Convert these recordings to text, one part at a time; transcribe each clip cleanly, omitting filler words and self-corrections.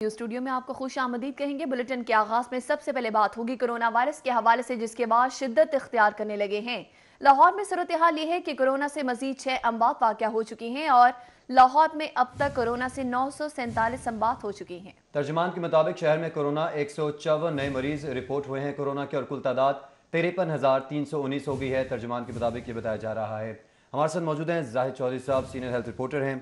Studio में आपको खुश आमदीद कहेंगे। बुलेटिन के आगाज में सबसे पहले बात होगी कोरोना वायरस के हवाले से, जिसके बाद शिद्दत इख्तियार करने लगे हैं। लाहौर में सूरत हाल ये है कि कोरोना से मजीद 6 अमवात वाक़या हो चुकी हैं और लाहौर में अब तक कोरोना से 947 अमवात हो चुकी हैं। तर्जुमान के मुताबिक शहर में कोरोना 154 नए मरीज रिपोर्ट हुए हैं। कोरोना की और कुल तादाद 53,319 हो गई है। तर्जुमान के मुताबिक ये बताया जा रहा है। हमारे साथ मौजूद हैं जाहिद चौधरी साहब, सीनियर हेल्थ रिपोर्टर हैं।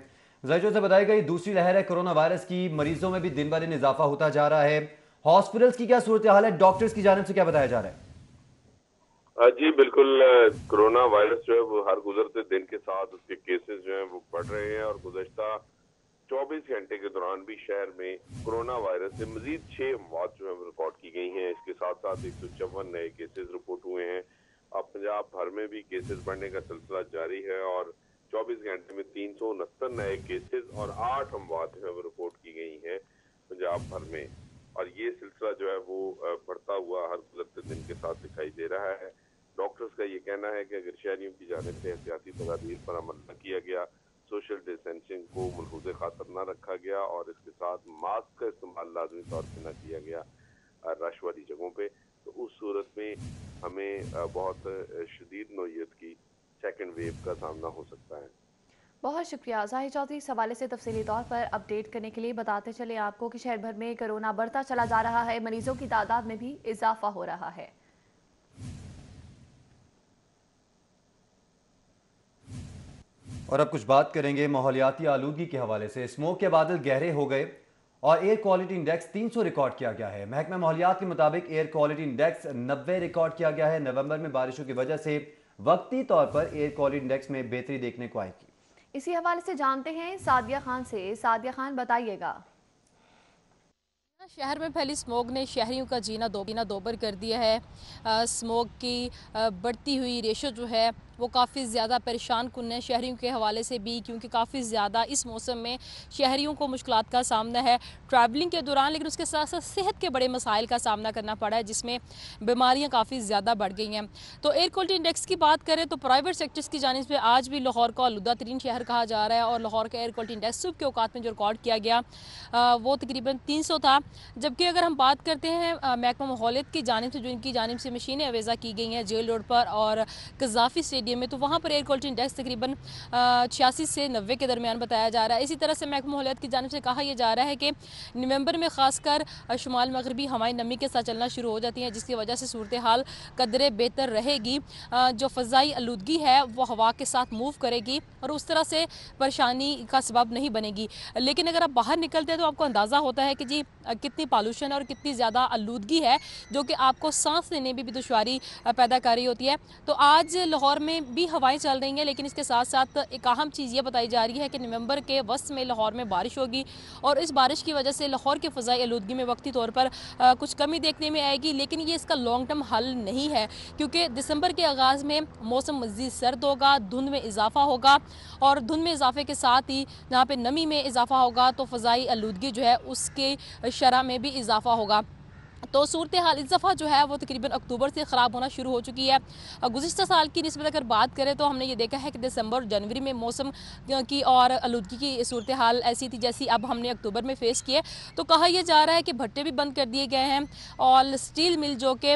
जाहिद से बताई गई दूसरी लहर है कोरोना वायरस की, मरीजों में भी दिन ब दिन इजाफा होता जा रहा है। हॉस्पिटल्स की क्या सूरत हाल है, डॉक्टर्स की जानिब से क्या बताया जा रहा है? जी बिल्कुल, कोरोना वायरस जो है वो हर गुजरते दिन के साथ उसके केसेस जो हैं वो बढ़ रहे हैं और गुज़श्ता 24 घंटे के दौरान भी शहर में कोरोना वायरस से मजीद 6 मौत जो है रिकॉर्ड की गई हैं। इसके साथ साथ 154 नए केसेस रिपोर्ट हुए हैं। अब पंजाब भर में भी केसेस बढ़ने का सिलसिला जारी है और 24 घंटे में 369 नए केसेस और 8 अमवात जो है वो रिपोर्ट की गई हैं पंजाब भर में। और ये सिलसिला जो है वो बढ़ता हुआ हर गुजरते दिन के साथ दिखाई दे रहा है। डॉक्टर्स का ये कहना है कि अगर शहरियों की जानिब से एहतियाती तदाबीर पर अमल न किया गया, सोशल डिस्टेंसिंग को मलहूज़े खातर न रखा गया और इसके साथ मास्क का इस्तेमाल लाजमी तौर पर न किया गया रश वाली जगहों पे, तो उस सूरत में हमें बहुत शदीद नौयत की सेकेंड वेव का सामना हो सकता है। बहुत शुक्रिया जाहिद चौधरी, इस हवाले से तफसीली तौर पर अपडेट करने के लिए। बताते चले आपको कि शहर भर में कोरोना बढ़ता चला जा रहा है, मरीजों की तादाद में भी इजाफा हो रहा है। और अब कुछ बात करेंगे माहौलियाती आलूगी के हवाले से। स्मोक के बादल गहरे हो गए और एयर क्वालिटी इंडेक्स 300 रिकॉर्ड किया गया है। महकमा माहौलियात के मुताबिक एयर क्वालिटी इंडेक्स 90 रिकॉर्ड किया गया है। नवंबर में बारिशों की वजह से वक्ती तौर पर एयर क्वालिटी इंडेक्स में बेहतरी देखने को आएगी। इसी हवाले से जानते हैं सादिया खान से। सादिया खान, बताइएगा। शहर में फैली स्मोक ने शहरियों का जीना दोबर कर दिया है। स्मोक की बढ़ती हुई रेशो जो है वो काफ़ी ज़्यादा परेशान कुन है शहरियों के हवाले से भी, क्योंकि काफ़ी ज़्यादा इस मौसम में शहरियों को मुश्किलात का सामना है ट्रैवलिंग के दौरान, लेकिन उसके साथ साथ सेहत के बड़े मसाइल का सामना करना पड़ा है, जिसमें बीमारियां काफ़ी ज़्यादा बढ़ गई हैं। तो एयर क्वालिटी इंडेक्स की बात करें तो प्राइवेट सेक्टर्स की जानिब से आज भी लाहौर को आलूदा तरीन शहर कहा जा रहा है और लाहौर का एयर क्वालिटी इंडेक्स सुबह के औकात में जो रिकॉर्ड किया गया वो तकरीबन 300 था। जबकि अगर हम बात करते हैं महकमा माहौलियत की जानिब से, जो इनकी जानिब से मशीनें अवेज़ा की गई हैं जेल रोड पर और कज़ाफ़ी स्टेडियम में, तो वहाँ पर एयर क्वालिटी इंडेक्स तकरीबन 86 से 90 के दरमियान बताया जा रहा है। इसी तरह से महकमा माहौलियत की जानिब से कहा यह जा रहा है कि नवंबर में खासकर शुमाल मगरबी हवाएं नमी के साथ चलना शुरू हो जाती हैं, जिसकी वजह से सूरत हाल कदरे बेहतर रहेगी। जो फ़ज़ाई आलूदगी है वो हवा के साथ मूव करेगी और उस तरह से परेशानी का सबब नहीं बनेगी। लेकिन अगर आप बाहर निकलते हैं तो आपको अंदाज़ा होता है कि जी कितनी पॉल्यूशन है और कितनी ज़्यादा आलूदगी है, जो कि आपको सांस लेने में भी दुश्वारी पैदा कर रही होती है। तो आज लाहौर में भी हवाएं चल रही हैं, लेकिन इसके साथ साथ एक अहम चीज़ ये बताई जा रही है कि नवंबर के वस्त में लाहौर में बारिश होगी और इस बारिश की वजह से लाहौर के फ़ज़ाई आलूदगी में वक्ती तौर पर कुछ कमी देखने में आएगी। लेकिन ये इसका लॉन्ग टर्म हल नहीं है, क्योंकि दिसंबर के आगाज़ में मौसम मज़ीद सर्द होगा, धुंध में इजाफा होगा और धुंध में इजाफे के साथ ही यहाँ पर नमी में इजाफा होगा, तो फ़ज़ाई आलूदगी जो है उसके शरह में भी इजाफा होगा। तो सूरत हाल इस दफ़ा जो है वो तकरीबन अक्टूबर से ख़राब होना शुरू हो चुकी है। गुज़िश्ता साल की निस्बत अगर बात करें तो हमने ये देखा है कि दिसंबर और जनवरी में मौसम की और आलूदगी की सूरत हाल ऐसी थी जैसी अब हमने अक्टूबर में फ़ेस किए। तो कहा यह जा रहा है कि भट्टे भी बंद कर दिए गए हैं और स्टील मिल जो कि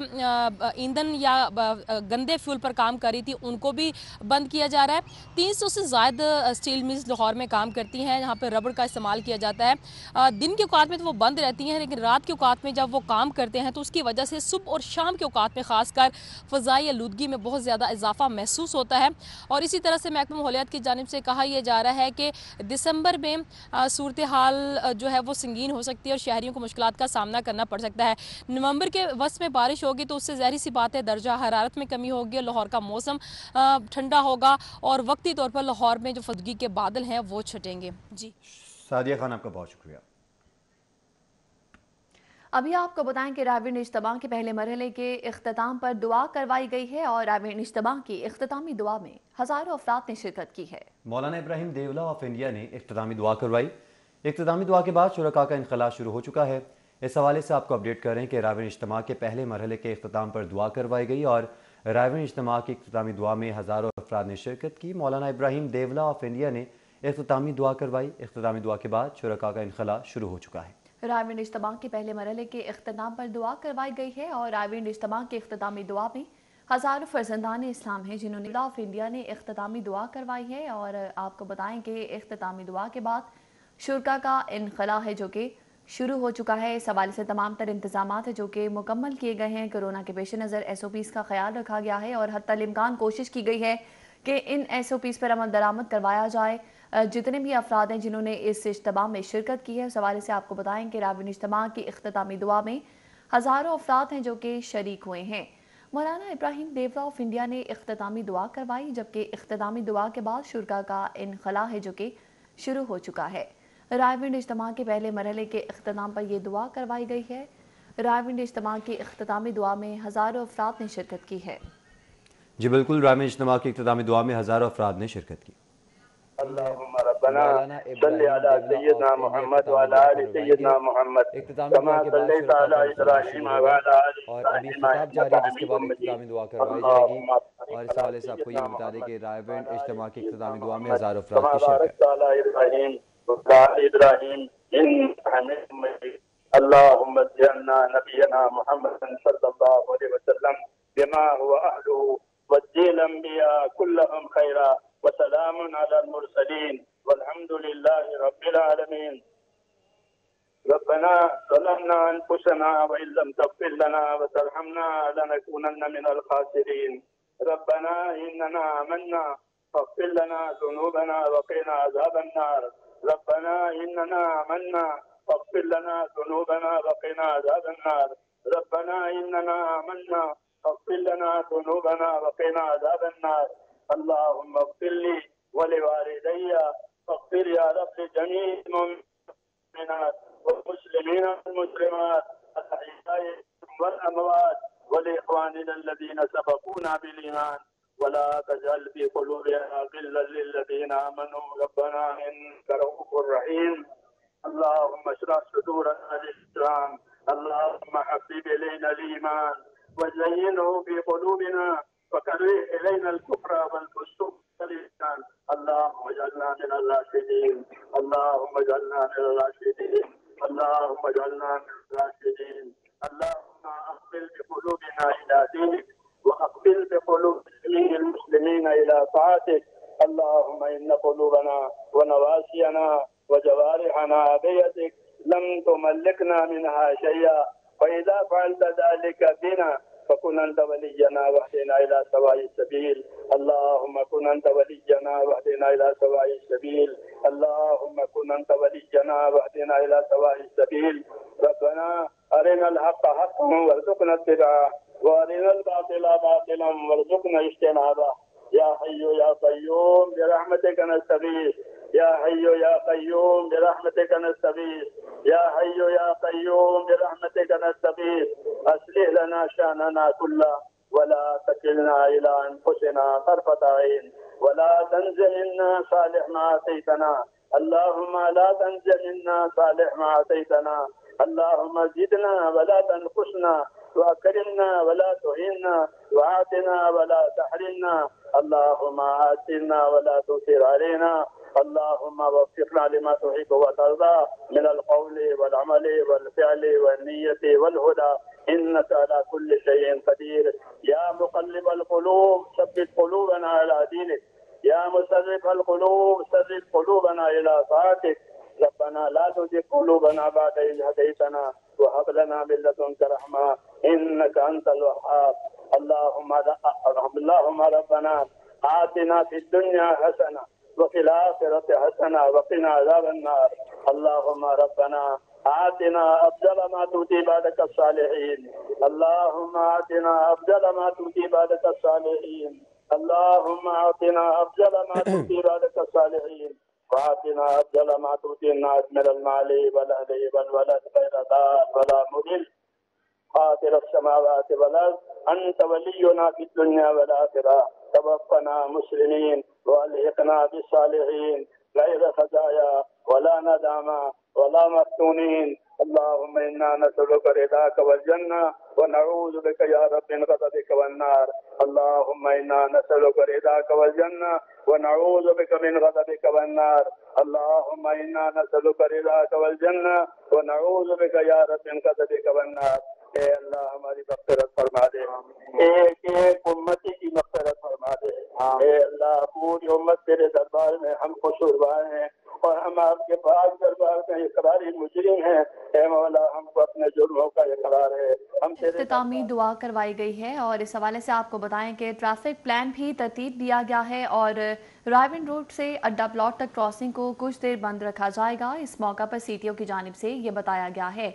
ईंधन या गंदे फ्यूल पर काम कर रही थी उनको भी बंद किया जा रहा है। 300 से ज़्यादा स्टील मिल्स लाहौर में काम करती हैं, जहाँ पर रबड़ का इस्तेमाल किया जाता है। दिन के औकात में तो वो बंद रहती हैं, लेकिन रात के औकात में जब वो काम करते हैं तो उसकी वजह से सुबह और शाम के औकात में खासकर फ़ज़ाई आलूदगी में बहुत ज़्यादा इजाफा महसूस होता है। और इसी तरह से महकमा माहौलियात की जानिब से कहा यह जा रहा है कि दिसंबर में सूरत हाल जो है वो संगीन हो सकती है और शहरियों को मुश्किलात का सामना करना पड़ सकता है। नवंबर के वस्त में बारिश होगी तो उससे ज़ाहिर सी बात है दर्जा हरारत में कमी होगी और लाहौर का मौसम ठंडा होगा और वक्ती तौर पर लाहौर में जो फदगी के बादल हैं वो छटेंगे। जी सादिया खान, आपका बहुत शुक्रिया। अभी आपको बताएं कि रावीन इज्तिमा के पहले मरहले के इख्तिताम पर दुआ करवाई गई है और रावीन इज्तिमा की इख्तितामी दुआ में हज़ारों अफराद ने शिरकत की है। मौलाना इब्राहिम देवला ऑफ इंडिया ने इख्तितामी दुआ करवाई। इख्तितामी दुआ के बाद शुरका का इनखला शुरू हो चुका है। इस हवाले से आपको अपडेट कर रहे हैं कि रावीन इज्तिमा के पहले मरहले के इख्तिताम पर दुआ करवाई गई और रावीन इज्तिमा की इख्तितामी दुआ में हज़ारों अफराद ने शिरकत की। मौलाना इब्राहिम देवला ऑफ इंडिया ने इख्तितामी दुआ करवाई। इख्तितामी दुआ के बाद शुरका का इनखला शुरू हो चुका है। رائے اجتماع کے پہلے مرحلے کے اختتام پر دعا کروائی گئی ہے اور رائے اجتماع کے اختتامی دعا میں ہزاروں فرزندان اسلام ہیں جنہوں نے آف انڈیا نے اختتامی دعا کروائی ہے. اور آپ کو بتائیں کہ اختتامی دعا کے بعد شرکا کا انخلاء ہے جو کہ شروع ہو چکا ہے. اس حوالے سے تمام تر انتظامات ہیں جو کہ مکمل کیے گئے ہیں. کورونا کے پیش نظر SOPs کا خیال رکھا گیا ہے اور حتی الامکان کوشش کی گئی ہے کہ ان SOPs پر عمل درآمد کروایا جائے. جتنے بھی افراد ہیں جنہوں نے اس اجتماع میں شرکت کی ہے اس حوالے سے آپ کو بتائیں کہ رائے اجتماع کی اختتامی دعا میں ہزاروں افراد ہیں جو کہ شریک ہوئے ہیں. مولانا ابراہیم دیورا آف انڈیا نے اختتامی دعا کروائی جبکہ اختتامی دعا کے بعد شرکا کا انخلاء ہے جو کہ شروع ہو چکا ہے. رائے اجتماع کے پہلے مرحلے کے اختتام پر یہ دعا کروائی گئی ہے. رائے اجتماع کی اختتامی دعا میں ہزاروں افراد نے شرکت کی ہے. جی بالکل، رائے اجتماع کی اختتامی دعا میں ہزاروں افراد نے شرکت کی. اللهم ربنا مولانا صل ابراہیم على دیورا سيدنا آف انڈیا محمد اختتامی وعلى دعا آل کروائیں گے. سيدنا محمد اختتامی دعا كما کے بعد صليت شرکا على کا انخلاء شروع إبراهيم ہوگا وعلى آل اور ابھی إبراهيم خطاب جاری إنك ہے جس کے بعد حميد مجيد. اختتامی دعا کروائی جائے گی. اللهم اور بارك اس على حوالے سے آپ کو یہ سيدنا بھی بتا دیں محمد کہ رائے وعلى آل اجتماع کی سيدنا اختتامی دعا میں محمد ہزاروں افراد كما کی شرکت. باركت على إبراهيم وعلى آل إبراهيم إنك حميد مجيد. اللهم اجعلنا نبينا محمد صلى الله عليه وسلم بما هو أهله وادي الأنبياء كلهم خيرا وسلام على المرسلين والحمد لله رب العالمين. ربنا ظلمنا أنفسنا وإن لم تغفر لنا وترحمنا لنكونن من الخاسرين. ربنا إننا آمنا فاغفر لنا ذنوبنا وقنا عذاب النار. ربنا إننا آمنا فاغفر لنا ذنوبنا وقنا عذاب النار. ربنا إننا آمنا فاغفر لنا ذنوبنا وقنا عذاب النار. اللهم اغفر لي ولوالدي واغفر يا رب لجميع المؤمنات والمسلمين والمسلمات الأحياء والأموات ولإخواننا الذين سبقونا بالإيمان ولا تجعل في قلوبنا غلا للذين آمنوا ربنا إنك رؤوف رحيم. اللهم اشرح صدورنا للإسلام. اللهم حبب إلينا الإيمان وزينه في قلوبنا وكره إلينا الكفر والفسوق والعصيان. اللهم اجعلنا من الراشدين. اللهم اجعلنا من الراشدين. اللهم اجعلنا من الراشدين. اللهم أقبل بقلوبنا إلى دينك وأقبل بقلوب جميع المسلمين إلى طاعتك. اللهم إن قلوبنا ونواسينا وجوارحنا بيدك لم تملكنا منها شيئا فإذا فعلت ذلك بنا فكن أنت ولينا واهدنا إلى سواء السبيل. اللهم كن أنت ولينا واهدنا إلى سواء السبيل. اللهم كن أنت ولينا واهدنا إلى سواء السبيل. ربنا أرنا الحق حقا وارزقنا اتباعه وأرنا الباطل باطلا وارزقنا اجتنابه. يا حي يا قيوم برحمتك نستغيث. يا حي يا قيوم برحمتك نستغيث. يا حي يا قيوم برحمتك نستغيث. أصلح لنا شأننا كله ولا تكلنا إلى أنفسنا طرفة عين ولا تنزل منا صالح ما أتيتنا. اللهم لا تنزل منا صالح ما أتيتنا. اللهم زدنا ولا تنقصنا وأكرمنا ولا تهنا وآتنا ولا تحرمنا. اللهم آتنا ولا تؤثر علينا. اللهم وفقنا لما تحب وترضى من القول والعمل والفعل والنية والهدى إنك على كل شيء قدير. يا مقلب القلوب ثبت قلوبنا على دينك. يا مصرف القلوب صرف قلوبنا إلى طاعتك. ربنا لا تزغ قلوبنا بعد إذ هديتنا وهب لنا من لدنك رحمة إنك أنت الوهاب. اللهم ربنا آتنا في الدنيا حسنة وفي الآخرة حسنة وقنا عذاب النار. اللهم ربنا آتنا أفضل ما تؤتي عبادك الصالحين. اللهم آتنا أفضل ما تؤتي عبادك الصالحين. اللهم آتنا أفضل ما تؤتي عبادك الصالحين وآتنا أفضل ما تؤتي الناس من المال والأهل والولد غير ضار ولا مضل. فاطر السماوات والأرض أنت ولينا في الدنيا والآخرة. توفنا مسلمين والحقنا بالصالحين غير خزايا ولا ندامة ولا مفتونين. اللهم إنا इन्ना नसअलुका रिदाका वल जन्ना व नऊज़ु बिका या रब्बी मिन ग़ज़बिका वन नार। अल्लाहुम्मा इन्ना नसअलुका रिदाका वल जन्ना व नऊज़ु बिका मिन ग़ज़बिका वन नार। अल्लाहुम्मा इन्ना नसअलुका रिदाका वल जन्ना व नऊज़ु बिका या रब्बी मिन ग़ज़बिका वन नार। ए अल्लाह हमारी मग़फ़िरत फरमा दे, एक एक उम्मती की मग़फ़िरत फरमा दे। ए अल्लाह पूरी उम्मत तेरे दरबार में हम खुशुरवाए हैं और हम आपके पास दरबार में इक़रारी मुजरिम हैं। ए मौला हमको अपने जुर्मों का इक़रार है। हम तेरे इख्तितामी दुआ करवाई गई है और इस हवाले से आपको बताएं कि ट्रैफिक प्लान भी तरतीब दिया गया है और रायविंड रोड से अड्डा प्लॉट तक क्रॉसिंग को कुछ देर बंद रखा जाएगा। इस मौका पर सीटीओ की जानिब से ये बताया गया है।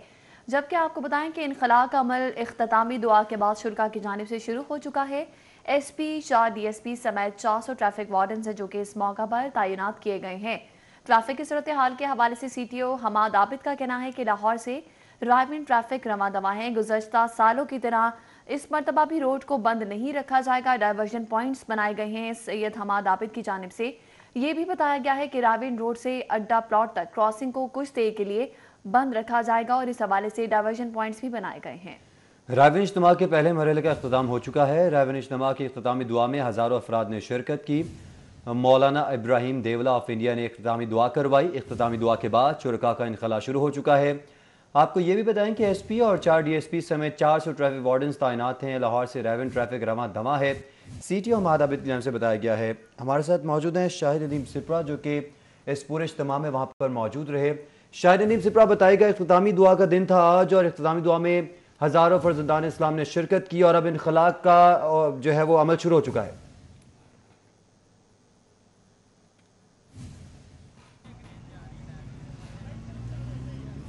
जबकि आपको बताएं कि इनखला का अमल इख्तितामी दुआ के बाद शुरा की जानिब से शुरू हो चुका है। SP 4 DSP समेत 400 ट्रैफिक वार्डन है जो कि इस मौका पर तैनात किए गए हैं। ट्रैफिक की सूरत हाल के हवाले से CTO हमाद आबिद का कहना है कि लाहौर से रायविंड ट्रैफिक रवा दवा है। गुज़श्ता सालों की तरह इस मरतबा भी रोड को बंद नहीं रखा जाएगा। डाइवर्जन पॉइंट्स बनाए गए हैं। सैयद हमाद आबिद की जानिब से ये भी बताया गया है कि रायविंड रोड से अड्डा प्लॉट तक क्रॉसिंग को कुछ देर के लिए बंद रखा जाएगा और इस हवाले से डाइवर्जन पॉइंट्स भी बनाए गए हैं। रायविंड इज्तिमा के पहले मरहले का इख्तिताम हो चुका है। रायविंड इज्तिमा की इख्तितामी दुआ में हज़ारों अफराद ने शिरकत की। मौलाना इब्राहिम देवला ऑफ इंडिया ने इख्तितामी दुआ करवाई। इख्तितामी दुआ के बाद शुरका का इनखला शुरू हो चुका है। आपको ये भी बताएं कि SP और 4 DSP समेत 400 ट्रैफिक वार्डन्स तैनात हैं। लाहौर से रायविंड ट्रैफिक रवा दमा है। CTO हमाद आबिद की जानिब से बताया गया है। हमारे साथ मौजूद हैं शाहिद नदीम सिपरा जो कि इस पूरे इज्तिमा में वहाँ पर मौजूद रहे। शाहिद नदीम सिपरा, बताएगा इख्तितामी दुआ का दिन था आज और इख्तितामी दुआ में हज़ारों फर्जंदान इस्लाम ने शिरकत की और अब इनखला का जो है वो अमल शुरू हो चुका है।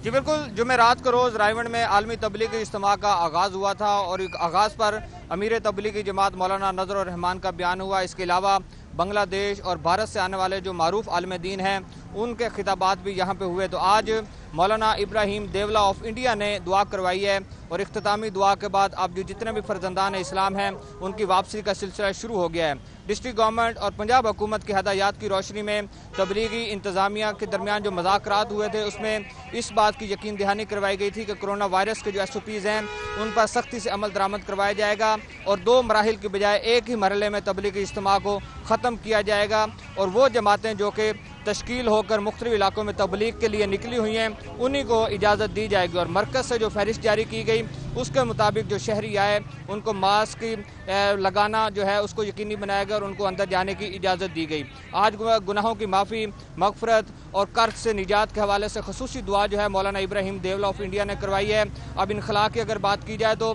जी बिल्कुल, जुमेरात को रोज़ रायविंड में आलमी तबलीगी इज्तिमा का आगाज़ हुआ था और एक आगाज़ पर अमीर तबलीगी जमात मौलाना नज़रुर रहमान का बयान हुआ। इसके अलावा बांग्लादेश और भारत से आने वाले जो मारूफ आलिम दीन हैं उनके खिताबात भी यहाँ पे हुए। तो आज मौलाना इब्राहिम देवला ऑफ इंडिया ने दुआ करवाई है और इख्तितामी दुआ के बाद अब जो जितने भी फर्जंदान इस्लाम हैं उनकी वापसी का सिलसिला शुरू हो गया है। डिस्ट्रिक्ट गवर्नमेंट और पंजाब हुकूमत की हदायत की रोशनी में तबलीगी इंतज़ामिया के दरमियान जो मुज़ाकरात हुए थे उसमें इस बात की यकीन दहानी करवाई गई थी कि कोरोना वायरस के जो SOPs हैं उन पर सख्ती से अमल दरामद करवाया जाएगा और 2 मराहिल की बजाय एक ही मरहले में तबलीगी इज्तिमा को ख़त्म किया जाएगा और वो जमातें जो कि तश्कील होकर मुख्तलिफ इलाकों में तबलीग के लिए निकली हुई हैं उन्हीं को इजाज़त दी जाएगी और मरकज़ से जो फहरिस्त जारी की गई उसके मुताबिक जो शहरी आए उनको मास्क लगाना जो है उसको यकीनी बनाया गया और उनको अंदर जाने की इजाज़त दी गई। आज गुनाहों की माफ़ी, मग़फ़रत और कर्ज से निजात के हवाले से ख़ुसूसी दुआ जो है मौलाना इब्राहिम देवला ऑफ इंडिया ने करवाई है। अब इनखला की अगर बात की जाए तो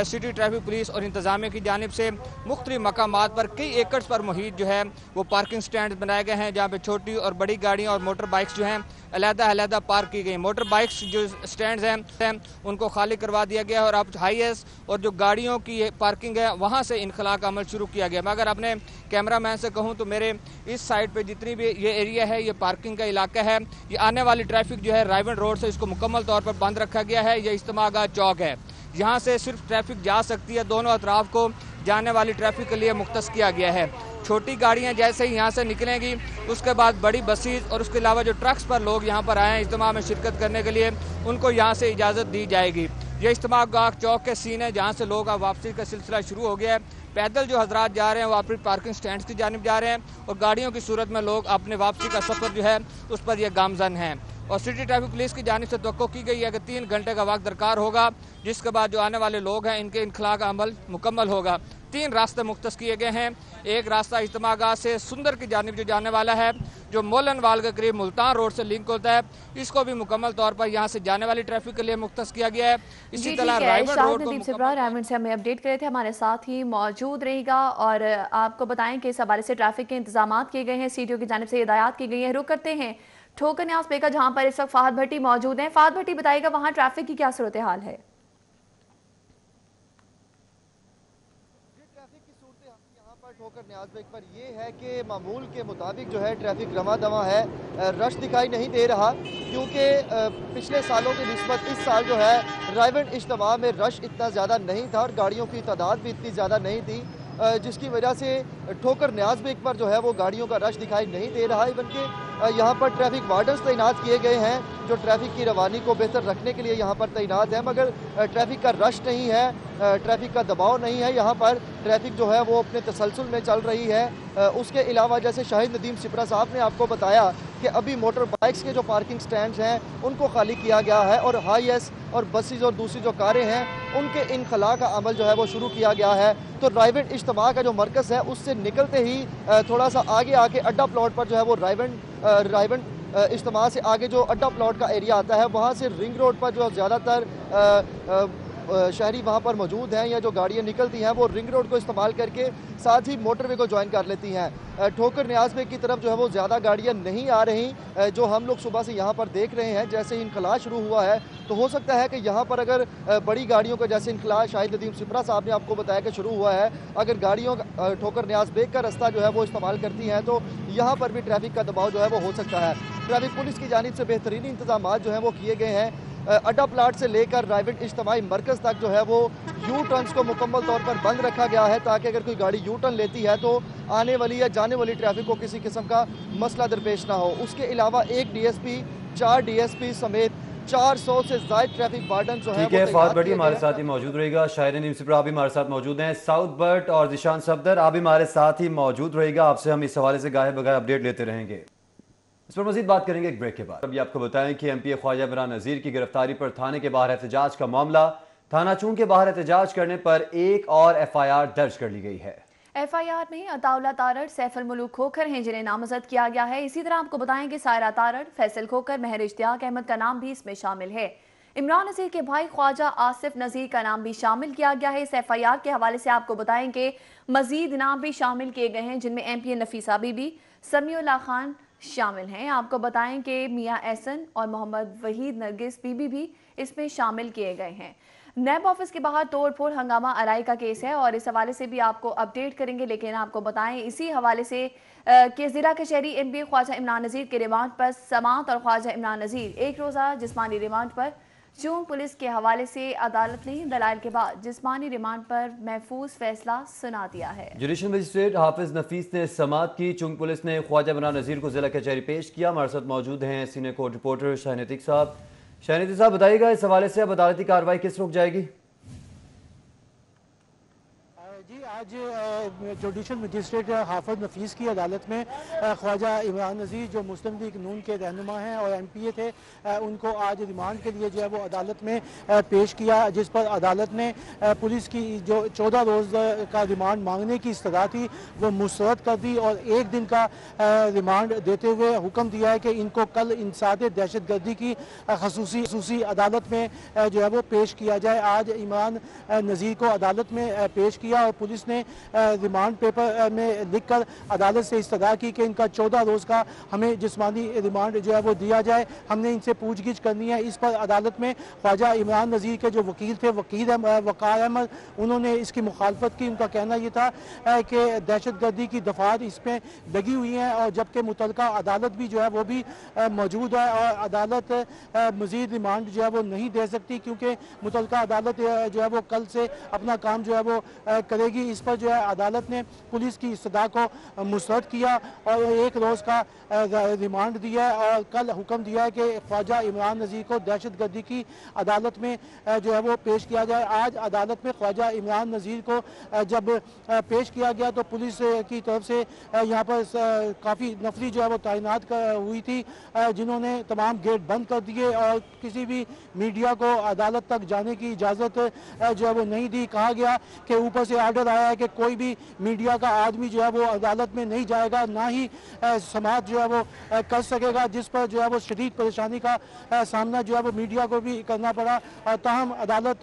सिटी ट्रैफिक पुलिस और इंतज़ामिया की जानिब से मुख्तलिफ मकामात पर कई एकड़ पर मुहित जो है वो पार्किंग स्टैंड बनाए गए हैं जहाँ पर छोटी और बड़ी गाड़ियाँ और मोटर बाइक्स जो हैं अलहदा पार्क की गई। मोटर बाइक्स जो स्टैंड्स हैं उनको खाली करवा दिया गया है और अब हाईएस्ट और जो गाड़ियों की पार्किंग है वहाँ से इनखला का अमल शुरू किया गया। मैं अगर अपने कैमरा मैन से कहूँ तो मेरे इस साइड पे जितनी भी ये एरिया है ये पार्किंग का इलाका है। ये आने वाली ट्रैफिक जो है रायविंड रोड से इसको मुकम्मल तौर पर बंद रखा गया है। ये इज्तिमागाह चौक है, यहाँ से सिर्फ ट्रैफिक जा सकती है। दोनों अतराफ को जाने वाली ट्रैफिक के लिए मुख्तस किया गया है। छोटी गाड़ियां जैसे ही यहाँ से निकलेंगी उसके बाद बड़ी बसेस और उसके अलावा जो ट्रक्स पर लोग यहाँ पर आए हैं इज्तिमा में शिरकत करने के लिए उनको यहाँ से इजाज़त दी जाएगी। ये इज्तिमागाह चौक के सीन है जहाँ से लोग अब वापसी का सिलसिला शुरू हो गया है। पैदल जो हजरात जा रहे हैं वो अपनी पार्किंग स्टैंड की जानिब जा रहे हैं और गाड़ियों की सूरत में लोग अपने वापसी का सफ़र जो है उस पर यह गामजन हैं। और सिटी ट्रैफिक पुलिस की जानिब से तवक्को की गई है कि 3 घंटे का वक्त दरकार होगा जिसके बाद जो आने वाले लोग हैं इनके इनखला का अमल मुकम्मल होगा। 3 रास्ते मुख्तस किए गए हैं। एक रास्ता इज्तिमागाह से सुंदर की जानिब जो जाने वाला है जो मोलनवाल के करीब मुल्तान रोड से लिंक होता है इसको भी मुकम्मल तौर पर यहाँ से जाने वाली ट्रैफिक के लिए मुख्तस किया गया है। इसी तरह रायविंड रोड को रायविंड से हमें अपडेट करे थे, हमारे साथ ही मौजूद रहेगा और आपको बताएं कि इस हवाले से ट्रैफिक के इंतजाम किए गए हैं, सीटीओ की जानिब से हिदायत की गई है। रुक करते हैं ठोकर न्याज बेका जहाँ पर इस वक्त फाहद भट्टी मौजूद हैं। फाहद भट्टी बताइएगा वहाँ ट्रैफिक की क्या सूरत हाल है? ठोकर न्याज बेग पर ये है कि मामूल के मुताबिक जो है ट्रैफिक रवा दवा है, रश दिखाई नहीं दे रहा क्योंकि पिछले सालों की निस्बत इस साल जो है रायविंड इज्तिमा में रश इतना ज़्यादा नहीं था और गाड़ियों की तादाद भी इतनी ज़्यादा नहीं थी। जिस की वजह से ठोकर न्याज बेग पर जो है वो गाड़ियों का रश दिखाई नहीं दे रहा है, बल्कि यहाँ पर ट्रैफिक वार्डन्स तैनात किए गए हैं जो ट्रैफिक की रवानी को बेहतर रखने के लिए यहाँ पर तैनात है, मगर ट्रैफिक का रश नहीं है, ट्रैफिक का दबाव नहीं है। यहाँ पर ट्रैफिक जो है वो अपने तसलसल में चल रही है। उसके अलावा जैसे शाहिद नदीम सिपरा साहब ने आपको बताया कि अभी मोटर बाइक्स के जो पार्किंग स्टैंड्स हैं उनको खाली किया गया है और हाईएस और बसेस और दूसरी जो कारें हैं उनके इनखला का अमल जो है वो शुरू किया गया है। तो रायवंड इज्तिमा का जो मरकज़ है उससे निकलते ही थोड़ा सा आगे आके अड्डा प्लॉट पर जो है वो रायवंड इज्तिमा से आगे जो अड्डा प्लॉट का एरिया आता है वहाँ से रिंग रोड पर जो ज़्यादातर शहरी वहाँ पर मौजूद हैं या जो गाड़ियाँ निकलती हैं वो रिंग रोड को इस्तेमाल करके साथ ही मोटरवे को ज्वाइन कर लेती हैं। ठोकर न्याज बेग की तरफ जो है वो ज़्यादा गाड़ियाँ नहीं आ रही जो हम लोग सुबह से यहाँ पर देख रहे हैं। जैसे इनखला शुरू हुआ है तो हो सकता है कि यहाँ पर अगर बड़ी गाड़ियों का जैसे इनखला शाहिद नदीम सिपरा साहब ने आपको बताया कि शुरू हुआ है, अगर गाड़ियों का ठोकर न्याज बेग का रास्ता जो है वो इस्तेमाल करती हैं तो यहाँ पर भी ट्रैफिक का दबाव जो है वो हो सकता है। ट्रैफिक पुलिस की जानिब से बेहतरीन इंतजाम जो हैं वो किए गए हैं। अड्डा प्लाट से लेकर रायवंड इज्तिमाई मरकज़ तक जो है वो यू टर्न्स को मुकम्मल तौर पर बंद रखा गया है ताकि अगर कोई गाड़ी यू टर्न लेती है तो आने वाली या जाने वाली ट्रैफिक को किसी किस्म का मसला दरपेश ना हो। उसके अलावा एक डीएसपी, 4 डीएसपी समेत 400 से ज़ायद ट्रैफिक वार्डन जो है। ठीक है, फहद बड़ी हमारे साथ ही मौजूद रहेगा, शाहिद नदीम सिपरा भी हमारे साथ मौजूद हैं, साउथ बर्ट और जिशान सफदर आप भी हमारे साथ ही मौजूद रहेगा। आपसे हम इस हवाले से गाहे बगाहे अपडेट लेते रहेंगे। इस पर मजीद बात करेंगे एक ब्रेक के बाद। अभी आपको बताएं कि एमपी ख्वाजा इमरान नज़ीर की गिरफ्तारी पर थाने के बाहर एहतजाज का मामला, थाना चूंग के बाहर एहतजाज करने पर एक और FIR दर्ज कर ली गई है। FIR में अताउल्ला तारड़, सैफुल मुलूक खोखर हैं जिन्हें नामजद किया गया है। इसी तरह आपको बताएं कि सायरा तारड़, फैसल खोखर, महर इश्तियाक अहमद का नाम भी इसमें शामिल है। इमरान नज़ीर के भाई ख्वाजा आसिफ नज़ीर का नाम भी शामिल किया गया है। इस FIR के हवाले से आपको बताएं कि मजीद नाम भी शामिल किए गए हैं जिनमें MP नफीसा बीबी, समीउल्लाह खान शामिल हैं। आपको बताएं कि मियां एहसन और मोहम्मद वहीद नरगिस बीबी भी इसमें शामिल किए गए हैं। नैब ऑफिस के बाहर तोड़ फोड़ हंगामा आराई का केस है और इस हवाले से भी आपको अपडेट करेंगे, लेकिन आपको बताएं इसी हवाले से कि जिला कचहरी MPA ख्वाजा इमरान नज़ीर के रिमांड पर समात और ख्वाजा इमरान नज़ीर एक रोज़ा जिस्मानी रिमांड पर चूंग पुलिस के हवाले से अदालत ने दलाइल के बाद जिस्मानी रिमांड पर महफूज फैसला सुना दिया है। जुडिशल मजिस्ट्रेट हाफिज नफीस ने समात की। चूंग पुलिस ने ख्वाजा इमरान नज़ीर को जिला कचहरी पेश किया। हमारे साथ मौजूद हैं सीनियर कोर्ट रिपोर्टर शाहिद नतीक साहब। शाहिद नतीक साहब बताइएगा इस हवाले से अब अदालती कार्रवाई किस रुख जाएगी? आज जुडिशल मजिस्ट्रेट हाफिज नफीस की अदालत में ख्वाजा इमरान नज़ीर जो मुस्लिम लीग नून के रहनुमा हैं और MPA थे उनको आज रिमांड के लिए जो है वो अदालत में पेश किया, जिस पर अदालत ने पुलिस की जो 14 रोज़ का रिमांड मांगने की इस्तदा थी वो मुस्तरद कर दी और एक दिन का रिमांड देते हुए हुक्म दिया है कि इनको कल इंसाद दहशत गर्दी की खसूसी अदालत में जो है वो पेश किया जाए। आज इमरान नज़ीर को अदालत में पेश किया और पुलिस ने रिमांड पेपर में लिखकर अदालत से इस्तदा की कि इनका 14 रोज़ का हमें जिस्मानी रिमांड जो है वो दिया जाए, हमने इनसे पूछगिछ करनी है। इस पर अदालत में ख्वाजा इमरान नज़ीर के जो वकील थे वक़ार अहमद, उन्होंने इसकी मुखालफत की। उनका कहना ये था कि दहशत गर्दी की दफात इसमें लगी हुई हैं और जबकि मुतलका अदालत भी जो है वो भी मौजूद है और अदालत मज़ीद रिमांड जो है वो नहीं दे सकती क्योंकि मुतलका अदालत जो है वो कल से अपना काम जो है वो करेगी। इस पर जो है अदालत ने पुलिस की इस्तदा को मुस्तरद किया और एक रोज़ का रिमांड दिया है और कल हुक्म दिया है कि ख्वाजा इमरान नज़ीर को दहशत गर्दी की अदालत में जो है वो पेश किया जाए। आज अदालत में ख्वाजा इमरान नज़ीर को जब पेश किया गया तो पुलिस की तरफ से यहाँ पर काफ़ी नफरी जो है वो तैनात हुई थी, जिन्होंने तमाम गेट बंद कर दिए और किसी भी मीडिया को अदालत तक जाने की इजाज़त जो है वो नहीं दी। कहा गया कि ऊपर से आर्डर आया है कि कोई भी मीडिया का आदमी जो है वो अदालत में नहीं जाएगा, ना ही समाज जो है वो कर सकेगा, जिस पर जो है वो शदीद परेशानी का सामना जो है वो मीडिया को भी करना पड़ा। ताहम अदालत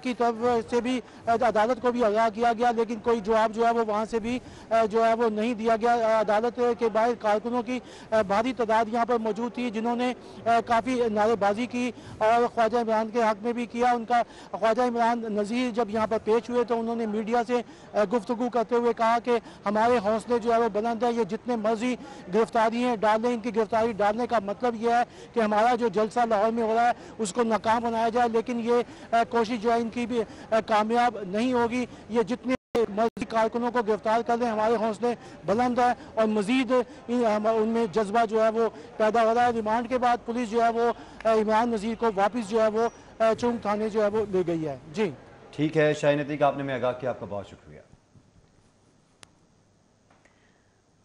की तरफ से भी अदालत को भी आगाह किया गया लेकिन कोई जवाब जो है वो वहाँ से भी जो है वो नहीं दिया गया। अदालत के बाहर कारकुनों की भारी तादाद यहाँ पर मौजूद थी जिन्होंने काफ़ी नारेबाजी की और ख्वाजा इमरान के हक में भी किया। उनका ख्वाजा इमरान नज़ीर जब यहाँ पर पेश हुए तो उन्होंने मीडिया से गुफ्तगू करते हुए कहा कि हमारे हौसले जो है वो बुलंद है, ये जितने मर्जी गिरफ्तारी हैं डाल दें, इनकी गिरफ्तारी डालने का मतलब ये है कि हमारा जो जलसा लाहौर में हो रहा है उसको नाकाम बनाया जाए, लेकिन ये कोशिश जो है इनकी भी कामयाब नहीं होगी। ये जितने मस्जिद कारकुनों को गिरफ्तार कर लें, हमारे हौसले बुलंद है और मजीद उनमें जज्बा जो है वो पैदा हो रहा है। रिमांड के बाद पुलिस जो है वो इमरान नज़ीर को वापस जो है वो चौंक थाने जो है वो ले गई है। जी ठीक है शाहीन अतीक, आपने में आगाह किया, आपका बहुत शुक्रिया।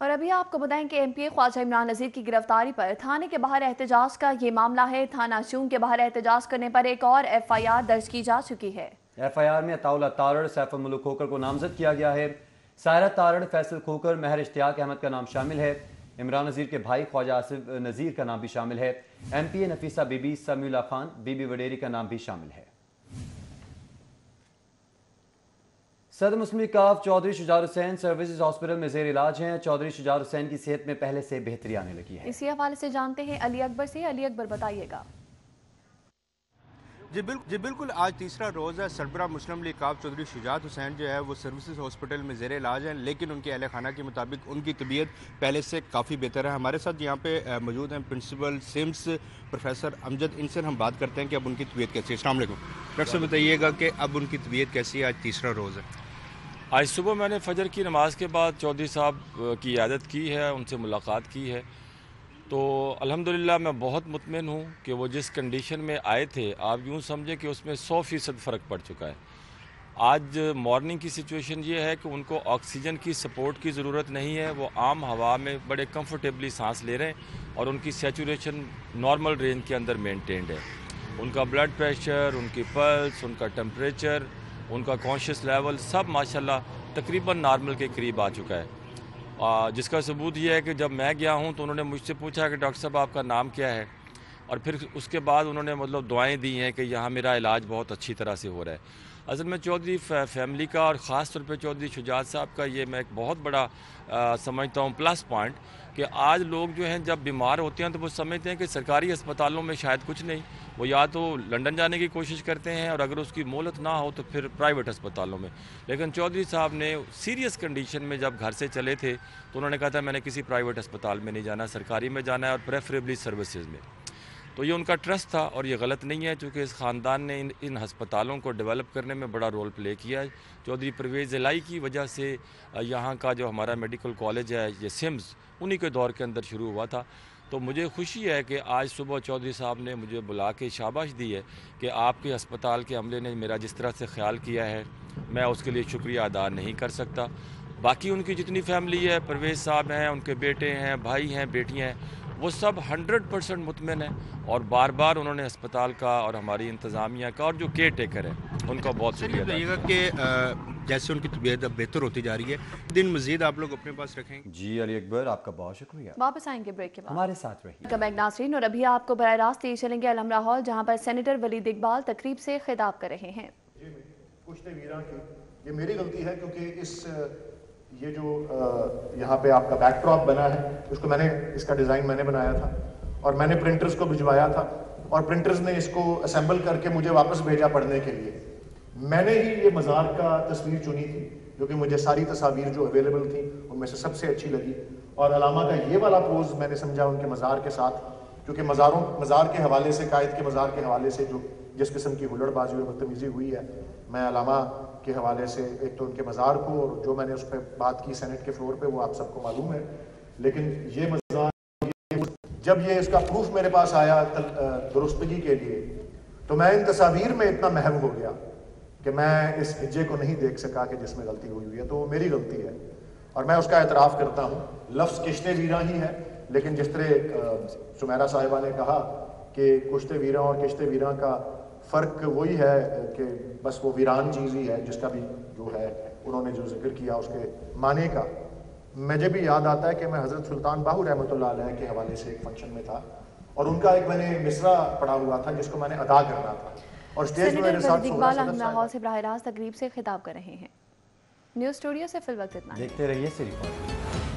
और अभी आपको बताएं कि एमपीए ख्वाजा इमरान नज़ीर की गिरफ्तारी पर थाने के बाहर एहतजाज का ये मामला है। थाना चूंग के बाहर एहतजाज करने पर एक और FIR दर्ज की जा चुकी है। FIR में अताउल्ला तारड़, सैफुल मुल्क खोकर को नामजद किया गया है। सायरा तारड़, फैसल खोकर, महर इश्तियाक अहमद का नाम शामिल है। इमरान नज़ीर के भाई ख्वाजा आसिफ नज़ीर का नाम भी शामिल है। MPA नफीसा बीबी, समीउल्लाह खान, बीबी वडेरी का नाम भी शामिल है। सदर मुस्लिम लीग काफ चौधरी शुजात हुसैन सर्विसेज हॉस्पिटल में जेर इलाज हैं। चौधरी शुजात हुसैन की सेहत में पहले से बेहतरी आने लगी है। इसी हवाले से जानते हैं अली अकबर से। अली अकबर बताइएगा। जी बिल्कुल, आज तीसरा रोज़ है। सरबराह मुस्लिम लीग काफ चौधरी शुजात हुसैन जो है वो सर्विसेज हॉस्पिटल में ज़ेर इलाज हैं, लेकिन उनके अहल खाना के मुताबिक उनकी तबीयत पहले से काफ़ी बेहतर है। हमारे साथ यहाँ पे मौजूद हैं प्रिंसिपल सिम्स प्रोफेसर अमजद। इनसे हम बात करते हैं कि अब उनकी तबीयत कैसी है। अस्सलाम वालेकुम डॉक्टर साहब, बताइएगा कि अब उनकी तबीयत कैसी है? आज तीसरा रोज़ है। आज सुबह मैंने फजर की नमाज़ के बाद चौधरी साहब की इयादत की है, उनसे मुलाकात की है, तो अल्हम्दुलिल्लाह मैं बहुत मुतमिन हूँ कि वो जिस कंडीशन में आए थे, आप यूँ समझें कि उसमें 100% फ़र्क पड़ चुका है। आज मॉर्निंग की सिचुएशन ये है कि उनको ऑक्सीजन की सपोर्ट की ज़रूरत नहीं है, वो आम हवा में बड़े कंफर्टेबली सांस ले रहे हैं और उनकी सैचुरेशन नॉर्मल रेंज के अंदर मेंटेन्ड है। उनका ब्लड प्रेशर, उनकी पल्स, उनका टेम्परेचर, उनका कॉन्शियस लेवल सब माशाल्लाह तकरीबन नॉर्मल के करीब आ चुका है। जिसका सबूत ये है कि जब मैं गया हूँ तो उन्होंने मुझसे पूछा कि डॉक्टर साहब आपका नाम क्या है, और फिर उसके बाद उन्होंने मतलब दुआएं दी हैं कि यहाँ मेरा इलाज बहुत अच्छी तरह से हो रहा है। असल में चौधरी फैमिली का और ख़ास तौर पे चौधरी शुजात साहब का ये मैं एक बहुत बड़ा समझता हूँ प्लस पॉइंट कि आज लोग जो हैं जब बीमार होते हैं तो वो समझते हैं कि सरकारी अस्पतालों में शायद कुछ नहीं, वो या तो लंदन जाने की कोशिश करते हैं और अगर उसकी मोहलत ना हो तो फिर प्राइवेट अस्पतालों में। लेकिन चौधरी साहब ने सीरियस कंडीशन में जब घर से चले थे तो उन्होंने कहा था मैंने किसी प्राइवेट अस्पताल में नहीं जाना, सरकारी में जाना है और प्रेफरेबली सर्विसेज में। तो ये उनका ट्रस्ट था और ये गलत नहीं है, क्योंकि इस ख़ानदान ने इन हस्पतालों को डेवलप करने में बड़ा रोल प्ले किया है। चौधरी परवेज़ इलाई की वजह से यहाँ का जो हमारा मेडिकल कॉलेज है ये सिम्स उन्हीं के दौर के अंदर शुरू हुआ था। तो मुझे खुशी है कि आज सुबह चौधरी साहब ने मुझे बुला के शाबाश दी है कि आपके अस्पताल के अमले ने मेरा जिस तरह से ख्याल किया है मैं उसके लिए शुक्रिया अदा नहीं कर सकता। बाकी उनकी जितनी फैमिली है, परवेज़ साहब हैं, उनके बेटे हैं, भाई हैं, बेटियाँ हैं, वो सब 100% मुतमिन है और बार बार उन्होंने अस्पताल का और हमारी इंतज़ामिया का और जो केयर टेकर है उनका बहुत शुक्रिया बताइएगा कि जैसे उनकी तबीयत अब बेहतर होती जा रही है, दिन मजीद आप लोग अपने पास रखेंगे। जी अली अकबर, आपका बहुत शुक्रिया। वापस आएंगे ब्रेक के बाद, हमारे साथ रहिए। बैक नाज़रीन, और अभी आपको बराह रास्त ले चलेंगे अलहमरा हॉल, जहाँ पर सेनेटर वलीद इकबाल तकरीब से खिताब कर रहे हैं। कुश्ते वीरां की ये मेरी गलती है, क्योंकि ये जो यहाँ पे आपका बैकड्रॉप बना है उसको इसका डिज़ाइन मैंने बनाया था और मैंने प्रिंटर्स को भिजवाया था और प्रिंटर्स ने इसको असेंबल करके मुझे वापस भेजा पढ़ने के लिए। मैंने ही ये मज़ार का तस्वीर चुनी थी, जो कि मुझे सारी तस्वीर जो अवेलेबल थी उनमें से सबसे अच्छी लगी, और अलामा का ये वाला पोज मैंने समझा उनके मज़ार के साथ, क्योंकि मज़ार के हवाले से, कायद के मज़ार के हवाले से जो जिस किस्म की हुल्लड़बाजी और बदतमीज़ी हुई है, मैं अलामा के हवाले से एक तो उनके मज़ार को और जो मैंने उस पर बात की सेनेट के फ्लोर पे वो आप सबको मालूम है, लेकिन ये मज़ार जब ये इसका प्रूफ मेरे पास आया दुरुस्तगी के लिए, तो मैं इन तस्वीर में इतना महव हो गया कि मैं इस हिज्जे को नहीं देख सका कि जिसमें गलती हुई है, तो वो मेरी गलती है और मैं उसका एतराफ़ करता हूँ। लफ्ज़ किश्ते वीरां ही है, लेकिन जिस तरह सुमेरा साहिबा ने कहा कि कुश्ते वीरां और किश्ते वीरां का फ़र्क वही है कि बस वो वीरान चीज़ ही है, जिसका भी जो है उन्होंने जो जिक्र किया उसके माने का। मुझे भी याद आता है कि मैं हज़रत सुल्तान बाहू रहमतुल्लाह अलैह के हवाले से एक फंक्शन में था और उनका एक मैंने मिसरा पढ़ा हुआ था जिसको मैंने अदा करना था, और स्टेज में मेरे साथ इकबाल अलहमरा से बराह रास्त तकरीब से खिताब कर रहे हैं। न्यूज़ स्टूडियो से फिल वक्त इतना। देखते रहिए सिर्फ।